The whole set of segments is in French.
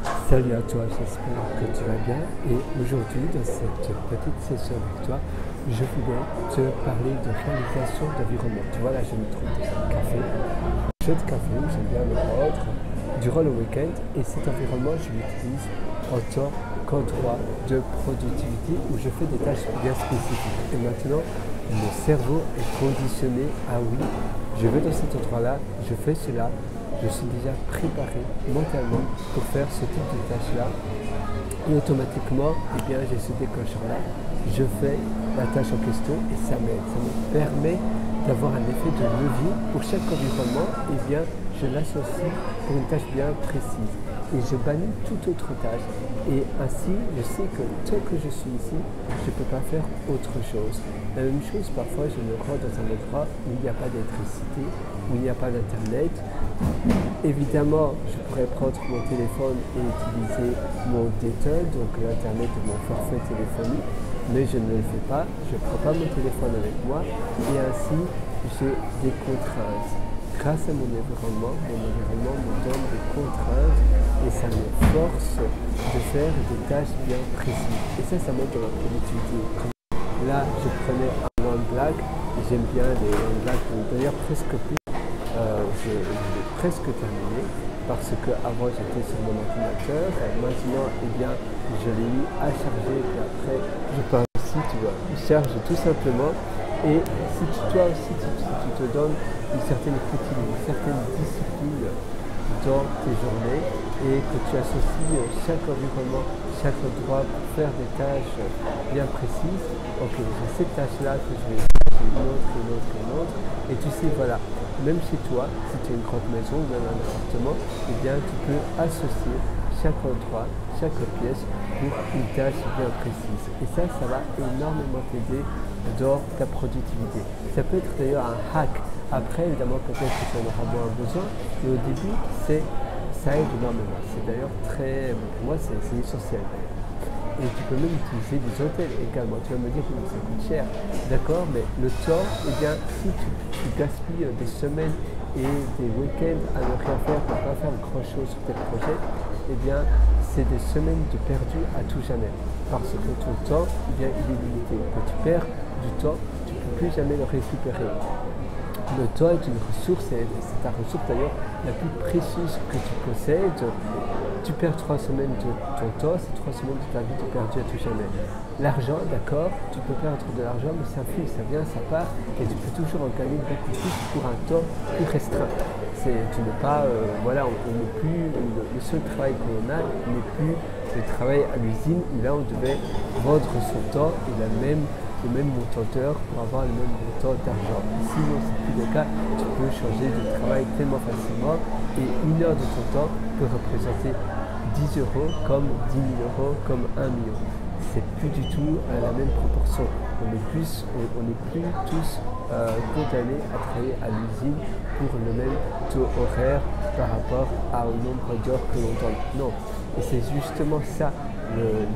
Salut à toi, j'espère que tu vas bien et aujourd'hui dans cette petite session avec toi, je voulais te parler de réalisation d'environnement. Tu vois là je me trouve dans un café, un jeu de café où j'aime bien le prendre durant le week-end et cet environnement je l'utilise en tant qu'endroit de productivité où je fais des tâches bien spécifiques. Et maintenant mon cerveau est conditionné à oui, je vais dans cet endroit-là, je fais cela. Je suis déjà préparé mentalement pour faire ce type de tâche-là. Et automatiquement, j'ai ce déclencheur-là. Je fais la tâche en question et ça m'aide. Ça me permet d'avoir un effet de levier pour chaque environnement. Je l'associe pour une tâche bien précise. Et je bannis toute autre tâche. Et ainsi, je sais que tant que je suis ici, je ne peux pas faire autre chose. La même chose, parfois, je me rends dans un endroit où il n'y a pas d'électricité, où il n'y a pas d'internet. Évidemment, je pourrais prendre mon téléphone et utiliser mon DTEL, donc l'internet de mon forfait téléphonique, mais je ne le fais pas, je ne prends pas mon téléphone avec moi et ainsi j'ai des contraintes. Grâce à mon environnement me donne des contraintes et ça me force de faire des tâches bien précises. Et ça m'aide dans la productivité. Là, je prenais un One Black, j'aime bien les One Black, d'ailleurs presque plus. Je l'ai presque terminé parce qu'avant j'étais sur mon ordinateur, maintenant je l'ai mis à charger et après je pars ici, tu vois, il charge tout simplement et si toi aussi tu te donnes une certaine routine, une certaine discipline dans tes journées et que tu associes chaque environnement, chaque endroit pour faire des tâches bien précises, ok, j'ai cette tâche-là que je vais faire, une autre, et tu sais, voilà, même chez toi, si tu as une grande maison ou même un appartement, tu peux associer chaque endroit, chaque pièce pour une tâche bien précise. Et ça va énormément t'aider dans ta productivité. Ça peut être d'ailleurs un hack. Après, évidemment, peut-être que tu en auras moins besoin, mais au début, ça aide énormément. C'est d'ailleurs pour moi, c'est essentiel. Et tu peux même utiliser des hôtels également. Tu vas me dire que ça coûte cher, d'accord, mais le temps, si tu gaspilles des semaines et des week-ends à ne rien faire, pour ne pas faire grand chose sur tes projets, c'est des semaines de perdu à tout jamais. Parce que ton temps, il est limité. Quand tu perds du temps, tu ne peux plus jamais le récupérer. Le temps est une ressource, et c'est ta ressource d'ailleurs la plus précieuse que tu possèdes. Tu perds 3 semaines de ton temps, c'est 3 semaines de ta vie perdues à tout jamais. L'argent, d'accord, tu peux perdre de l'argent, mais ça file, ça vient, ça part, et tu peux toujours en gagner beaucoup plus pour un temps plus restreint. Tu n'es pas, on n'est plus, le seul travail qu'on a n'est plus le travail à l'usine, où là on devait vendre son temps et le même montant d'heures pour avoir le même montant d'argent. Sinon, c'est plus le cas, tu peux changer de travail tellement facilement et 1 heure de ton temps peut représenter 10 euros comme 10 000 euros, comme 1 million. C'est plus du tout la même proportion. On n'est plus tous condamnés à travailler à l'usine pour le même taux horaire par rapport au nombre d'heures que l'on donne. Non. Et c'est justement ça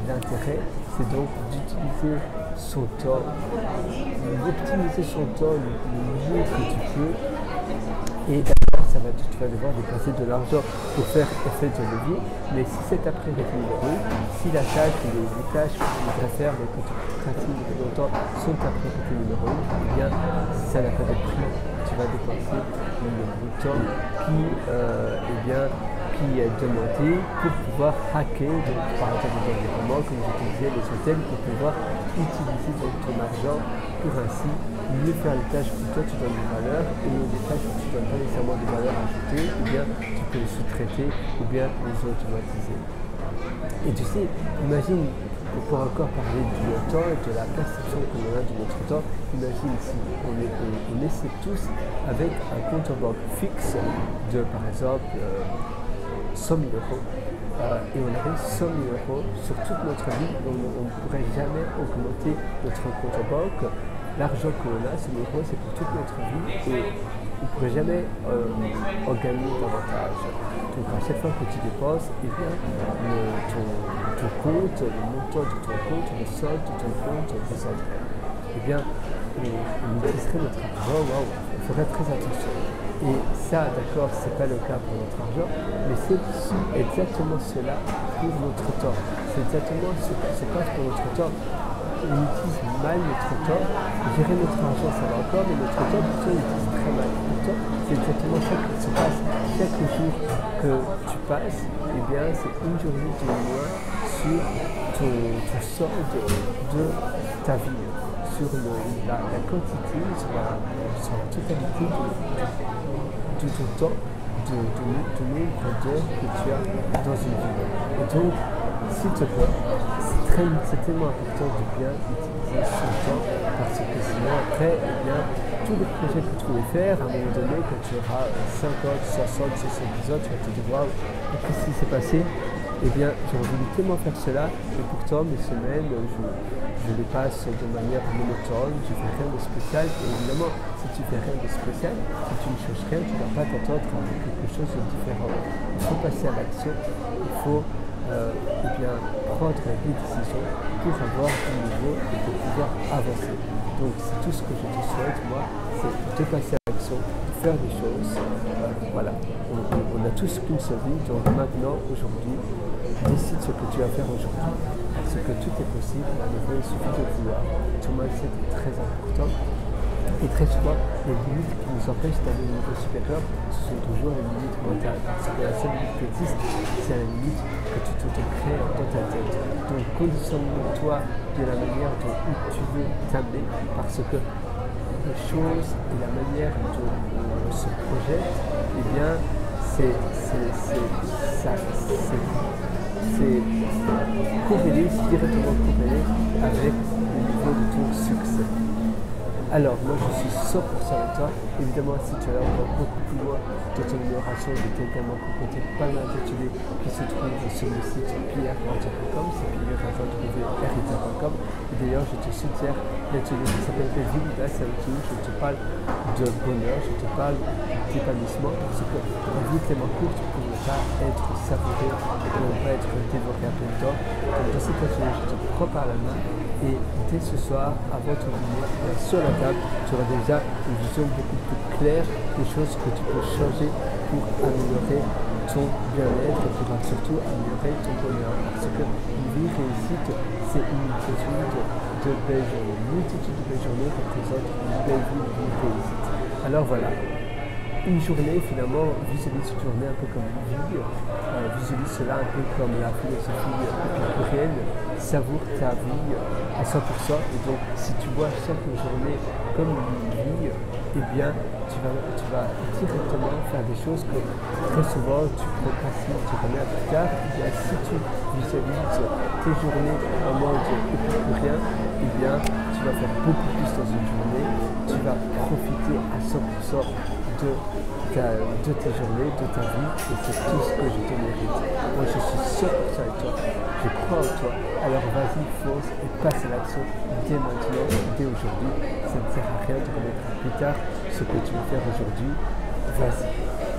l'intérêt, c'est donc d'utiliser son temps, d'optimiser son temps le mieux que tu peux. Et d'abord, tu vas devoir dépenser de l'argent pour faire effet de levier. Mais si cet après-midi si la tâche ou les tâches que tu voudrais faire, mais que tu pratiques depuis longtemps, sont ta priorité numéro 1, ça n'a pas de prix. Tu vas dépenser le temps qui est demandé pour pouvoir hacker, donc, par exemple des environnements, comme je te disais, les hôtels, pour pouvoir utiliser ton argent pour ainsi mieux faire les tâches où toi tu donnes une valeur et les tâches où tu ne donnes pas nécessairement de valeur ajoutée, tu peux les sous-traiter ou bien les automatiser. Et tu sais, imagine, pour encore parler du temps et de la perception qu'on a de notre temps, imagine si on essaie tous avec un compte en banque fixe de par exemple 100 000 euros et on avait 100 000 euros sur toute notre vie, on ne pourrait jamais augmenter notre compte en banque. L'argent qu'on a, 100 000 euros, c'est pour toute notre vie et on ne pourrait jamais en gagner davantage. Donc à chaque fois que tu dépenses, ton compte, le montant de ton compte, le solde de ton compte descendrait. On utiliserait notre argent, on ferait très attention. Et ça, d'accord, c'est pas le cas pour notre argent, mais c'est exactement cela pour notre temps. C'est exactement ce qui se passe pour notre temps. On utilise mal notre temps. Gérer notre argent, ça va encore, mais notre temps, plutôt, on utilise très mal. Pourtant, c'est exactement ça qui se passe. Chaque jour que tu passes, eh bien, c'est une journée de moins sur ton solde de ta vie, sur la quantité, sur la totalité de ton temps, de nombre d'heures que tu as dans une vie. Et donc, s'il te plaît, c'est tellement important de bien utiliser son temps parce que sinon après, eh bien, tous les projets que tu voulais faire, à un moment donné, quand tu auras 50, 60, 70 ans, tu vas te dire waouh, qu'est-ce qui s'est passé? Eh bien, j'aurais voulu tellement faire cela, et pourtant mes semaines, je les passe de manière monotone, je ne fais rien de spécial. Et évidemment, si tu fais rien de spécial, si tu ne changes rien, tu ne vas pas t'attendre à quelque chose de différent. Il faut passer à l'action, il faut eh bien, prendre des décisions pour avoir du nouveau et pour pouvoir avancer. Donc c'est tout ce que je te souhaite, moi, c'est de passer à l'action, de faire des choses. Voilà, on a tous qu'une seule vie, donc maintenant, aujourd'hui, décide ce que tu vas faire aujourd'hui. Parce que tout est possible, à nouveau, il suffit de vouloir. Ton mindset est très important. Et très souvent, les limites qui nous empêchent d'aller au niveau supérieur, ce sont toujours les limites mentales. Parce que la seule limite qui existe, c'est la limite que tu te crées dans ta tête. Donc, conditionne-toi de la manière dont tu veux t'amener, parce que les choses et la manière dont on se projette, eh bien, c'est corrélé, c'est directement corrélé avec le niveau de ton succès. Alors, moi je suis 100% avec toi. Évidemment, si tu as encore beaucoup plus loin de ton amélioration, j'ai également concocté pas mal d'ateliers qui se trouvent sur le site pierre.com, c'est pierre.com. Et d'ailleurs, je te suggère l'atelier qui s'appelle Vie Vivace, avec qui je te parle de bonheur, je te parle d'épanouissement, parce que la vie est tellement courte pour ne pas être savourée et pour ne pas être dévorée à plein temps. Donc, dans cet atelier, je te prends par la main. Et dès ce soir, avant ton dîner, sur la table, tu auras déjà une vision beaucoup plus claire des choses que tu peux changer pour améliorer ton bien-être et pour surtout améliorer ton bonheur. Parce qu'une vie réussite, c'est une multitude de belles journées. Une multitude de belles journées représente une belle vie, une vie réussite. Alors voilà. Une journée, finalement, visualise une journée un peu comme une vie, visualise cela un peu comme la philosophie épicurienne, savoure ta vie à 100%, et donc si tu vois chaque journée comme une vie, eh bien tu vas directement faire des choses que très souvent tu procrastines, tu remets à plus tard. Et bien si tu visualises tes journées en mode épicurien, eh bien tu vas faire beaucoup plus dans une journée, tu vas profiter à 100% de tes journées, de ta vie, et c'est tout ce que je te mérite. Moi je suis 100% avec toi, je crois en toi, alors vas-y, fonce et passe à l'action dès maintenant, dès aujourd'hui. Ça ne sert à rien de remettre plus tard ce que tu veux faire aujourd'hui, vas-y.